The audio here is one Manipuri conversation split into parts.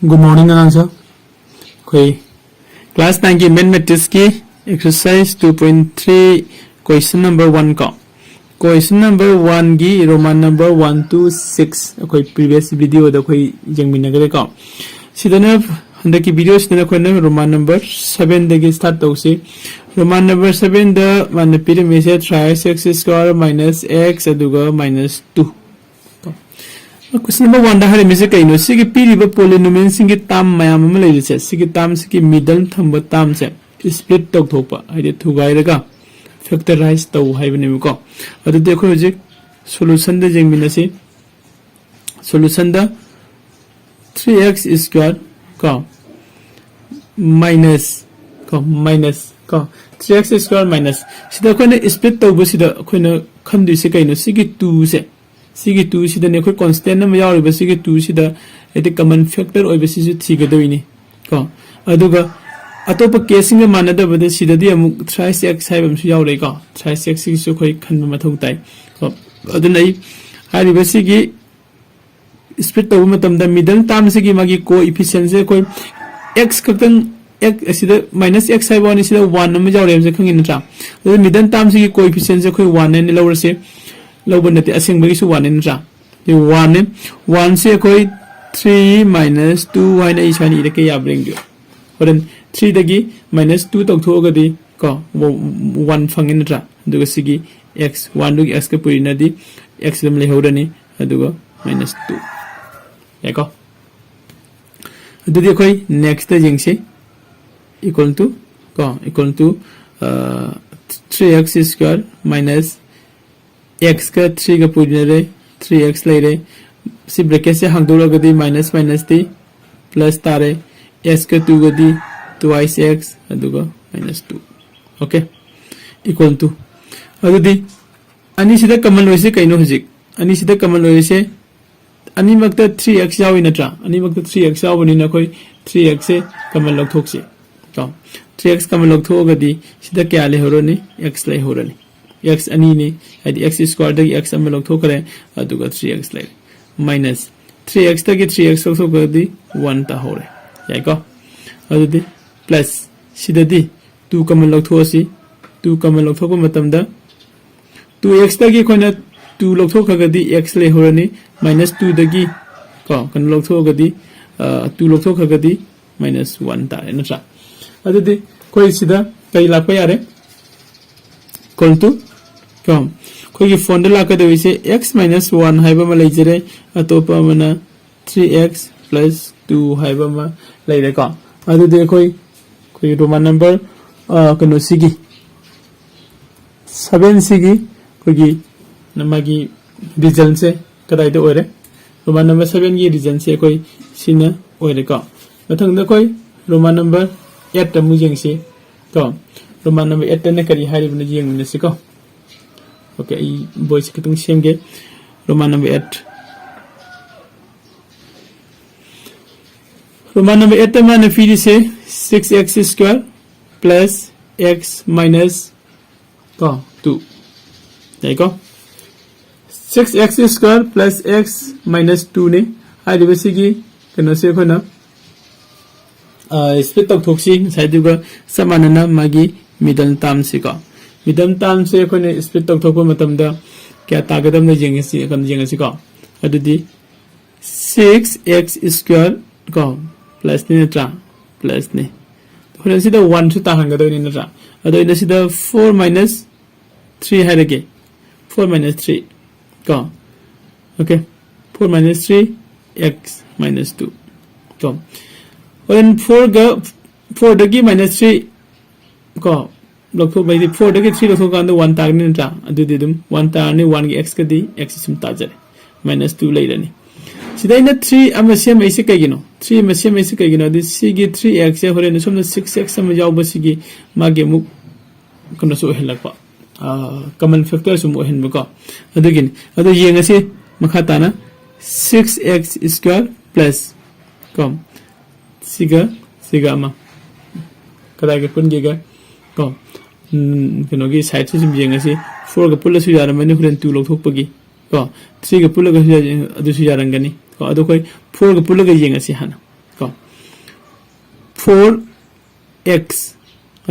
Good morning, Anansa. Okay. Class 9 की mathematics की exercise 2.3 question number 1 का question number 1 की roman number 1 to 6 कोई previous video दा कोई जंगमी नगरे का सिदना हंदा की video सिदना कोई ना roman number 7 दा की start तो उसे roman number 7 दा मान पीरे में से tries x square minus x अदुगा minus 2 question number 1 दा हरे में से कहीं नो सिगे पीरी बा polynomial सिगे ताम मायाम में ले जैसे सिगे ताम सिगे middle थंब ताम से split तक थोपा आइए थुगाई रगा factorize तो हाई बने में को अदु देखो मुझे solution दे जंग मिला से solution दा 3x square का minus 3x square minus सिदा कोई ने split तो बस सिदा कोई ने खंडू से कहीं नो सिगे 2 से सिगे 2 सिदा ने कोई constant ना मजा और बस सिगे 2 सिदा ऐसे common factor और बस सिगे सिगे दो इन्हें का अदुगा अतोप केसिंग में माना था बदे सीधा दिया मुक थ्राइस एक्स है बम सुझाव रहेगा थ्राइस एक्स की सो कोई खंड में मथुक ताई अदु नहीं हारी बसी की स्प्लिट तो में तम द मिडल टर्म से की मागी को एफिशिएंसी कोई एक्स कतन एक सीधा माइनस एक्स है वन सीधा 1 में जाओ रेम से खंगी नटा अदु मिडल टर्म से की को एफिशिएंसी कोई 1 ने लोअर से लोअर नते असिंग बगी सु 1 ने नटा ये 1 से कोई 3 minus 2 है ना इशानी इधर के याद रहेंगे और 3 दगी minus 2 तक थोड़ा गदी का वो 1 फंगे नट्रा दुगा सिगी x 1 दुगी x के पूरी नदी x लम ले हो रनी दुगा minus 2 ये का दुदी कोई next जिंग से equal to 3x square minus x का 3 का पूरी नरे 3x ले रहे सी ब्रैकेट से हम दोनों गदी माइनस दी प्लस तारे s का 2 गदी twice x अदुगा minus 2 ओके इक्वल टू अदुदी अनि सिदा कमन लोइसे कइनो हजिक अनि सिदा कमन लोइसे अनि मक्ता 3x यावि नत्रा अनि मक्ता 3x यावनि न कोई 3x से कमन लग थोकसे तो 3x कमन लग थोगदी सिदा क्या ले होरनी x ले होरनी x अनि ने यदि x स्क्वायर दगी x अम लग थोकरे अदुगा 3x ले माइनस 3x तक 3x लग थोगदी 1 ता होरे याको अदुदी प्लस सिददी 2 कमन लौथोसी 2 कमन लौथोको मतमदा 2x तगी कोना 2 लौथोखगदी x ले होरनी -2 दगी को कन लौथोगदी 2 लौथोखगदी -1 तारे नत्रा अदुदी कोई सिदा कई लापा यारे इक्वल टू कम कोई फोन लाकदोइसे x - 1 हाइबा म लेजरे अतोपा मना 3x + 2 हाइबा म लेरे का अदुदी कोई रोमन नंबर कनो सिगी 7 सिगी कोई नमागी रिजल्ट से कदाई दे ओरे रोमन नंबर 7 की रिजल्ट से कोई सिना ओरे का मथंग द कोई रोमन नंबर 8 तमु जेंग से तो रोमन नंबर 8 ने करी हारि बने जेंग ने से को ओके ई बॉयस कतंग सेमगे रोमन नंबर 8 रोमन नंबर 8 माने फिर से 6x square plus x minus 2 देखो 6x square plus x minus 2 ने हाई बसी की कनो से कोना स्प्लिट तक थोक्सी साइडुगा समानना मागी मिडल टर्म से का मिडल टर्म से कोने स्प्लिट तक थोको मतमदा क्या तागदम ने जेंगसी कन जेंगसी का अदुदी 6x square का प्लस ने नत्रा प्लस ने तो सिदा 1 सु ताहंगदो नि नत्रा अदो इन सिदा 4 - 3 हारगे 4 - 3 का ओके 4 - 3 x - 2 तो और 4 दगी -3 का लखो बाइदि 4 दगी 3 लखो कांदो 1 तागनि नत्रा अदु दिदुम 1 तारनि 1 गी x कदी x सिम ताजरे -2 लेरनि सिदा इन 3 अम सेम ऐसे कगिनो 3 में सेम ऐसे कगिनो दि सिगी 3x से होरे नसम 6x सम जाव बसिगी मागे मु कनो सो हेलकपा कमन फैक्टर सुम ओहन बको अदगिन अदो येंगसे मखाताना 6x स्क्वायर प्लस कम सिगा मा कदा के पुन गेगा को कनो गी साइड से सिम येंगसे 4 का पुल सु यार मने हुरन 2 लौथोकपगी को 3 का पुल का अदु सु यारंगनी को अदो कोई 4 का पुल का येंगसे हाना को 4x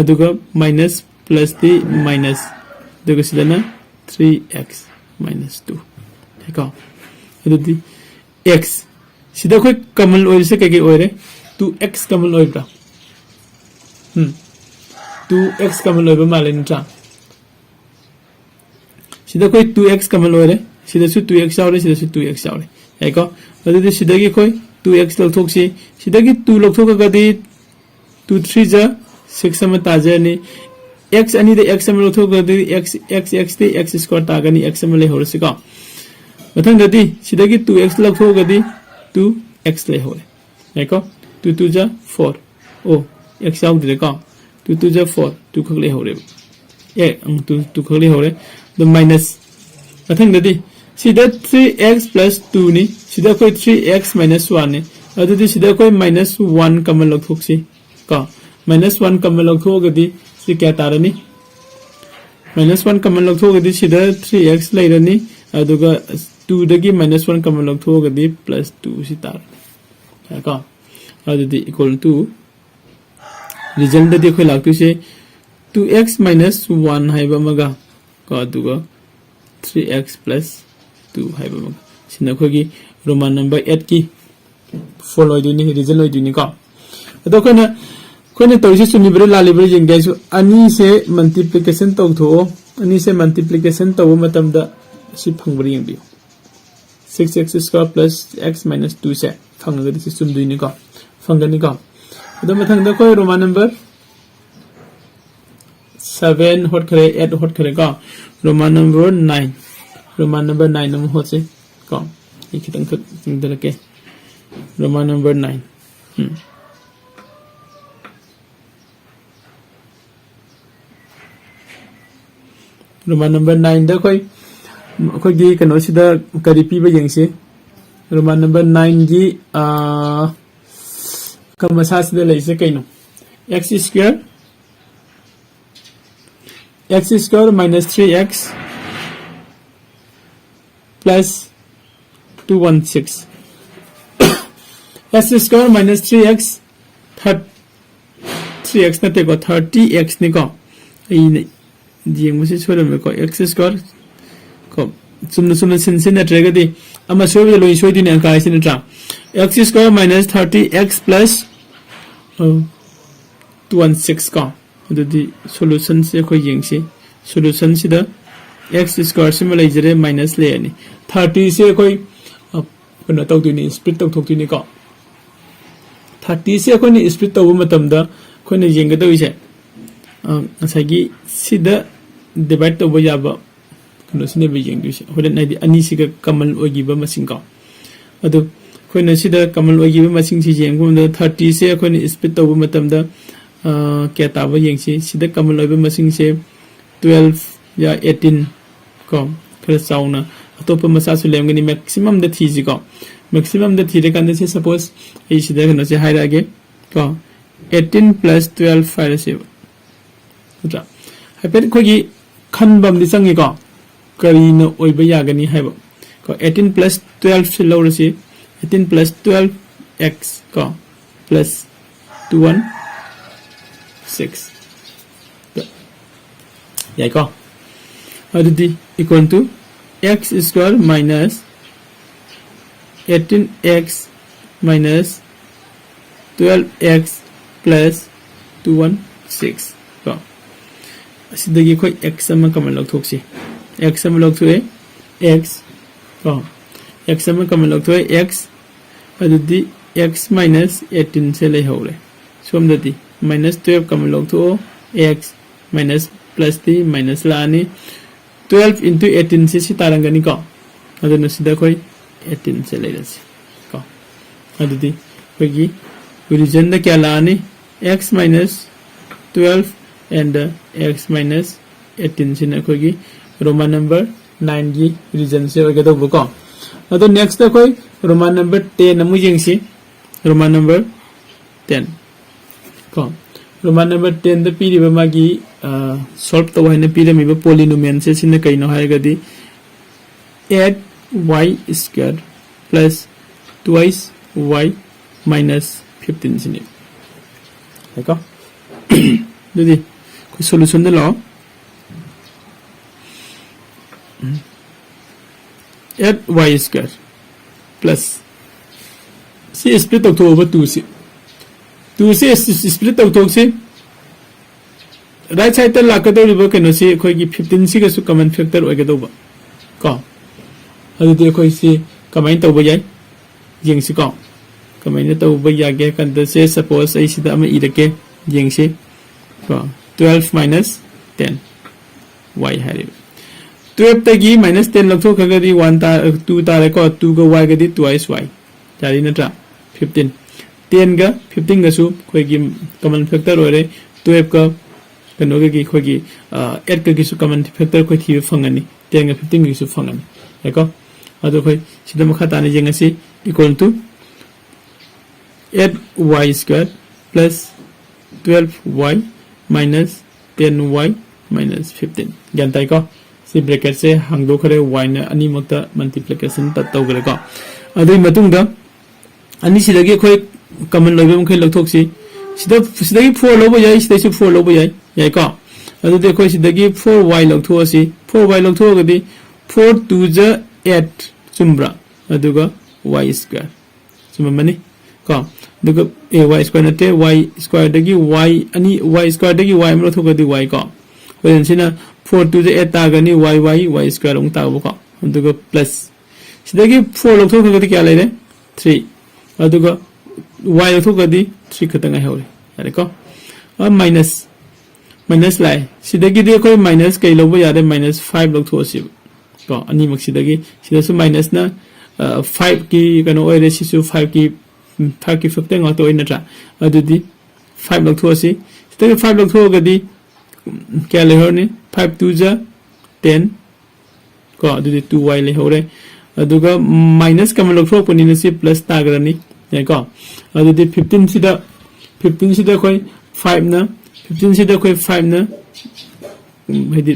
aduga minus plus the minus aduga sidana 3x minus 2 heko adudi x sida koi common oil se kage oire 2x common oil bra 2x common oil ba male nta sida koi 2x common oil sida su 2x aure sida su 2x aure heko adudi sida gi koi 2x log thok si sida gi 2 log thok ga di 2 3 ja 6 sama taja ni x ani de x sama log thok ga di x de x square ta ga ni x sama le hor si ka mathang da di sida gi 2x log thok ga di 2x le hor heko 2 2 ja 4 oh x out de ka 2 2 ja 4 2 khak le hor e 2 khak le hor the minus mathang da di sida 3x plus 2 ni sida koi 3x minus 1 ni adu di sida koi minus 1 kamal log thok si ka minus 1 kamal log thok ga di si kya tar ni minus 1 kamal log thok ga di sida 3x lai rani adu ga 2 dagi minus 1 kamal log thok ga di plus 2 si tar ka adu di equal to result da di khoi lak tu se 2x minus 1 hai ba maga ka adu ga 3x plus 2 hai ba maga sina khoi gi roman number 8 ki follow du ni result loi du ni ka ado khona khone to se suni bre la le bre jeng dai su ani se multiplication to tho ani se multiplication to matam da si phang bre jeng bi 6x square plus x minus 2 se phang ga di sum du ni ka phang ga ni ka ado mathang da khoi roman number 7 hot khare 8 hot khare ka roman number 9 roman number 9 nam hot se ka ikitang thak dala ke roman number 9 roman number 9 da koi gi kano sida kari pi ba yeng se roman number 9 gi kamasa sida lai se kaino x square minus 3x plus 216 x square minus 3x 3x na te ko 30x ni ko ai jeng mo se chora me ko x square ko sumna sin na trega di ama so bi loi soi di ne ka sin tra x square minus 30x plus 216 ko adu di solution se ko yeng se solution si da x square simulate minus le ani 30 se koi kono tau tu ni split tau thok tu ni ko 30 se ko ni split tau matam da ko ni jeng ga doi se asagi sida divide to boya ba kono sine bi jeng du se hoden na di ani si ga kamal ogi ba masing ko adu ko na sida kamal ogi ba masing si jeng ko da 30 se ko ni split tau matam da kya ta ba yeng si sida kamal ogi ba masing se 12 ya 18 ko khara sauna atop masa su lem gani maximum da thi ji ko maximum da thi re kan se suppose ei sida kan se haira ge ko 18 plus 12 5 se uta hapen ko gi khan bam di sangi ko kari na oi ba ya gani hai ba ko 18 plus 12 se lo re se 18 plus 12 x ko plus 216 yai ko adudi equal to x square minus 18x minus 12x plus 216 ko asidagi koi x sama kamal log thok si x sama log thue x ko x sama kamal log thue x adudi x minus 18 se le hore somdati minus 12 kamal log thu x minus plus the minus la ani 12 into 18 se si tarangani ko aduna sida koi 18 se lai rasi ko adudi kogi origin da kya la ani x minus 12 and x minus 18 sin kogi roman number 9 gi origin se ga do ko ado next da koi roman number 10 amu jengsi roman number 10 ko roman number 10 da piri ba magi solve to haina piri mi ba polynomial se sin kai no hai ga di 8y square plus twice y minus 15 sin है को दुदी कोई सॉल्यूशन दे लो 8y square plus सी स्प्लिट तक तो 2 से 2 से स्प्लिट तक तो से राइट साइड तक लाकदौरिबो कनो से कोई की 15 से कसु कॉमन फैक्टर ओइगदौबा को अदुदि कोई से कमाइन तौबा याय येंगसी को कमाइन तौबा यागे कंद से सपोज आई सिदा अम इरके येंगसी को 12 minus 10 y हारे 12 तगी minus 10 लखो खगदी 1 ता 2 तारे को 2 को y गदी twice y जारी नत्रा 15 10 गा 15 गसु कोई की कॉमन फैक्टर ओरे 12 का कनो की कोई की 8 का किसु कॉमन फैक्टर कोई थी फंगनी 10 गा 15 किसु फंगनी हेको अदो कोई सिदा मखा ताने जेंगसी equal to 8y square plus 12y minus 10y minus 15 ज्ञान ताई को सी ब्रैकेट से हांगदो खरे y ने अनि मक्ता मल्टीप्लिकेशन तौगरे को अदुई मतुंग दा अनि सिदगी खोय कॉमन लोबम खै लथोक्सी सिदगी 4 लोबो याय सिदगी 4 लोबो याय को अदु देखो सिदगी 4y लथोसी 4y लथोगदी 4 2 ज 8 चुम्ब्रा अदुगा y स्क्वायर चुममनी को दुगा y स्क्वायर नते y स्क्वायर दगी y अनि y स्क्वायर दगी y म लथोगदी y को होयनसिना 4 2 ज 8 तागनी y स्क्वायर उंग तागबो को अदुगा प्लस सिदगी 4 लथोगदी क्या लेरे 3 अदुगा y लथोगदी 3 खतंग हेवरे यारे को अब माइनस लाए सिदगी दे कोई माइनस कई लोबो यारे -5 लथोसी को अनि मक्सिदगी सिदसु माइनस ना 5 की कनो ओइरे सिसु 5 की फैक्टर ngतो इनट्रा अदुदी 5 लथोसी सिदगी 5 लथोगदी क्या लेहरनी 5 2 जा 10 को अदुदी 2y लेहरे अदुगा माइनस कमन लथोपनि नसि प्लस तागरनी याको अदुदी 15 सिदा कोई 5 ना 15 सिदा कोई 5 ना हेदि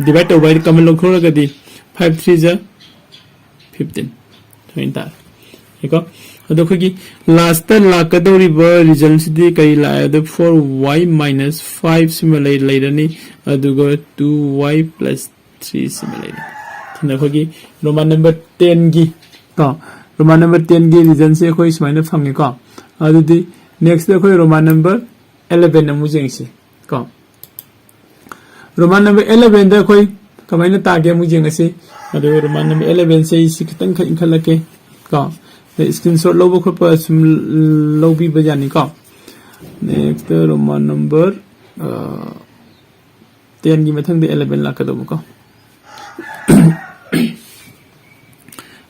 डिवाइड तो बाय कमन लथोरगदी 5 3 जा 15 थोइनता हेको अदो खगी लास्ट लाकदोरिब रिजल्ट सिदि कई लाय द 4y minus 5 सिमिलर लेरनी अदुगा 2y plus 3 सिमिलर थिना खगी रोमान नंबर 10 गी तो रोमान नंबर 10 गी रिजल्ट से कोई स्माइना फंगे को अदुदी नेक्स्ट दे कोई रोमान नंबर 11 नमु जेंगसी को रोमान नंबर 11 दे कोई कमाइना तागे मु जेंगसी अदो रोमान नंबर 11 से इसी खतंग खलके को स्क्रीनशॉट लोबो खप सुम लोबी बजानी को नेक्स्ट रोमान नंबर 10 की मथंग दे 11 लाकदो को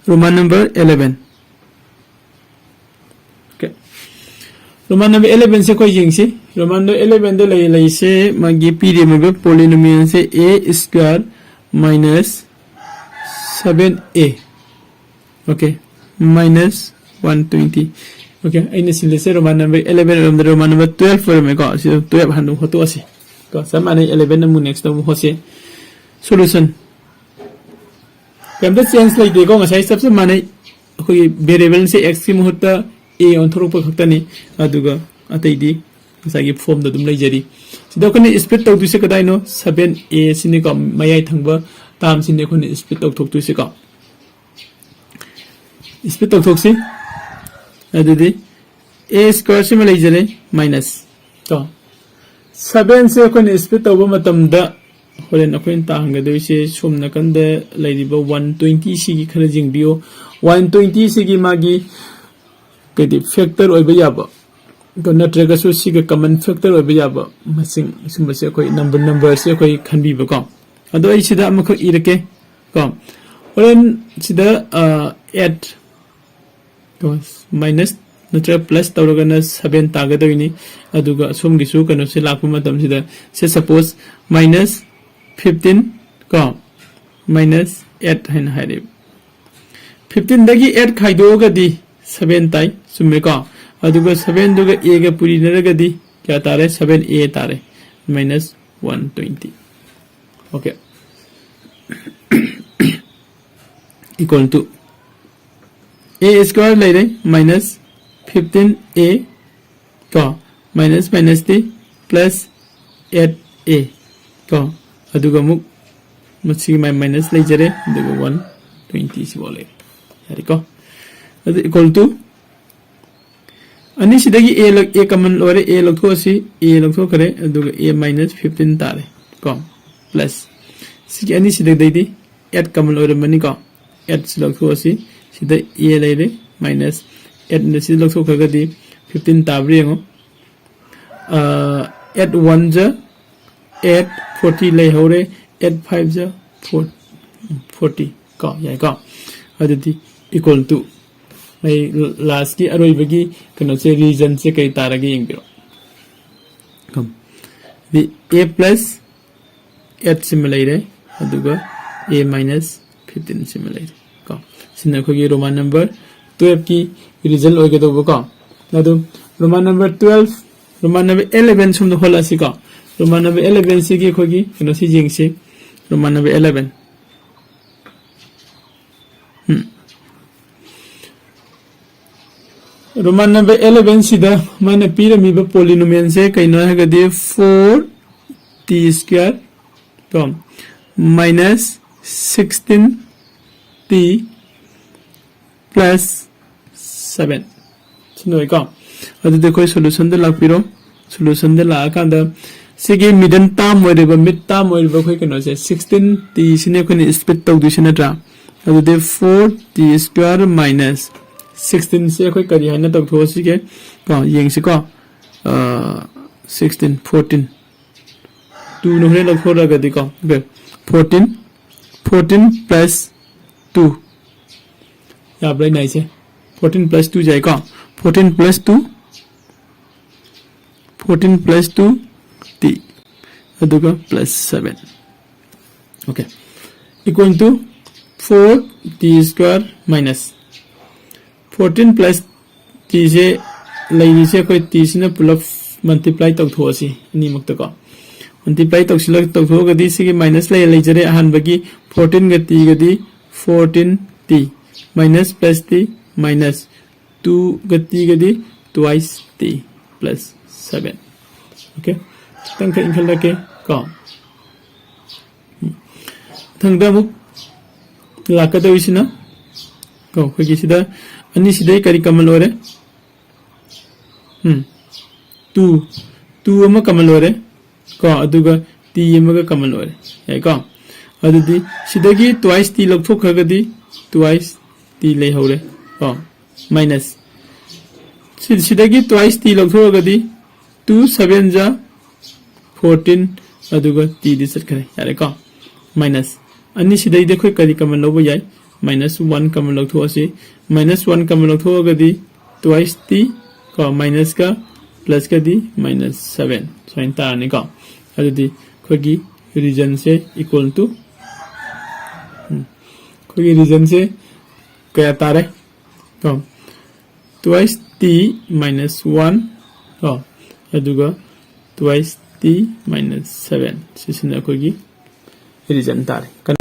Roman number 11 okay Roman number 11 से कोई जिंगसी रोमान नंबर 11 दे लई से मागी पीडी में पॉलिनोमियल से a square minus 7a okay minus 120 okay aina silese roman number 11 roman number 12 for me ko 12 hanu hoto ase ko samane 11 namu next namu hose solution kam da change lai de ko ngasai sabse mane khoi variable se x ki muhutta a on thorok pa khakta ni aduga atai di ngasai gi form da dum lai jari sida ko ni split tau du se kadai no 7a sini ko mayai thangba tam sini ko ni split tau thok tu se ko split तौथोक्सी अदुदी a स्क्वायर से मलाई जरे माइनस तो 7 से कोन स्प्लिट तौबा मतमदा होरेन अखोइन तांगदोइसे सोम नकंद लैरिबा 120 सिगी खरा जिंगबियो 120 सिगी मागी कदि फैक्टर ओइबा याबा को नट्रेगा सो सिगा कॉमन फैक्टर ओइबा याबा मसिंग सुमसे कोई नंबर से कोई खनबिबा को अदो आई सिदा अमखो इरके को होरेन सिदा 8 माइनस नत्र प्लस तौरगना 7 तागदोइनी अदुगा सोमगिसु कनो से लाखु मतम सिदा से सपोज माइनस 15 को माइनस 8 हैन हारे 15 दगी 8 खाइदोगदी 7 ताई सुमे को अदुगा 7 दुगा a गा पुरी नरगदी क्या तारे 7a तारे minus 120 okay equal to a square ले रे माइनस 15a को minus minus t plus 8a ko aduga muk machi minus lejare aduga 120 si bole yari ko adu equal to ani sidagi a common lore a log si a log kare aduga a minus 15 tare ko plus si ani sidagi dai 8 common lore mani ko 8 si log si sida a lere minus 8 ne si log khaga di 15 tabri ngo 8 1 ja 8 40 lay hore 8 5 ja 40 ko yai ko adudi equal to mai last ki aroi bagi kano se region se kai taragi ingbiro kom the a plus 8 similar aduga a minus 15 similar ko sina ko gi roman number 12 ki result oge do ko adu roman number 12 roman number 11 sum no hola si ko roman number 11 si gi ko gi kano si jing si roman number 11 roman number 11 sida mana pyramid ba polynomial se kaino hagadi 4t square tom minus 16t plus 7 sinoi ko adu dekho solution de lakpiro solution de la kanda sigi middle term oire ba mid term oire ba khoi kaino se 16t sine khoni split tau du sina tra adu de 4t square minus 16 से कोई करी है ना तब थोड़ा सी के कौन ये इंग्लिश को 16 14 2 नोहरे लग थोड़ा कर दी को 14 plus 2 यहाँ पर नहीं से 14 plus 2 जाएगा 14 plus 2 t अदुगा plus 7 okay equal to 4t square minus 14 plus t से लैनी से कोई t से न पुलप मल्टीप्लाई तक थोड़ा सी नहीं मुक्त को मल्टीप्लाई तक सिलक तक थोड़ा गदी से कि माइनस ले जरे अहन बगी 14 गती गदी 14t minus plus t minus 2 गती गदी twice t plus 7 okay तंग का इनकल लगे को तंग दा मुक लाकत विषय ना को कोई किसी दा अनि सिधै करी कमल ओरे 2 अमा कमल ओरे को अदुगा t अमा कमल ओरे याइ को अदुदि सिधगी twice t लखथो खगदि twice t ले हौरे को माइनस सिधगी twice t लखथो गदि 2 7 जा 14 अदुगा t दि सट खरे यारे को माइनस अनि सिधै देखो करी कमल लोबो याइ minus 1 कमल लखथो से minus 1 कमल लखथो गदि twice t को minus का plus का दी minus 7 साइन ताने को अदि खोगी रीजन से इक्वल टू खोगी रीजन से क्या तारे को twice t minus 1 को अदुगा twice t minus 7 सिसना खोगी रीजन तारे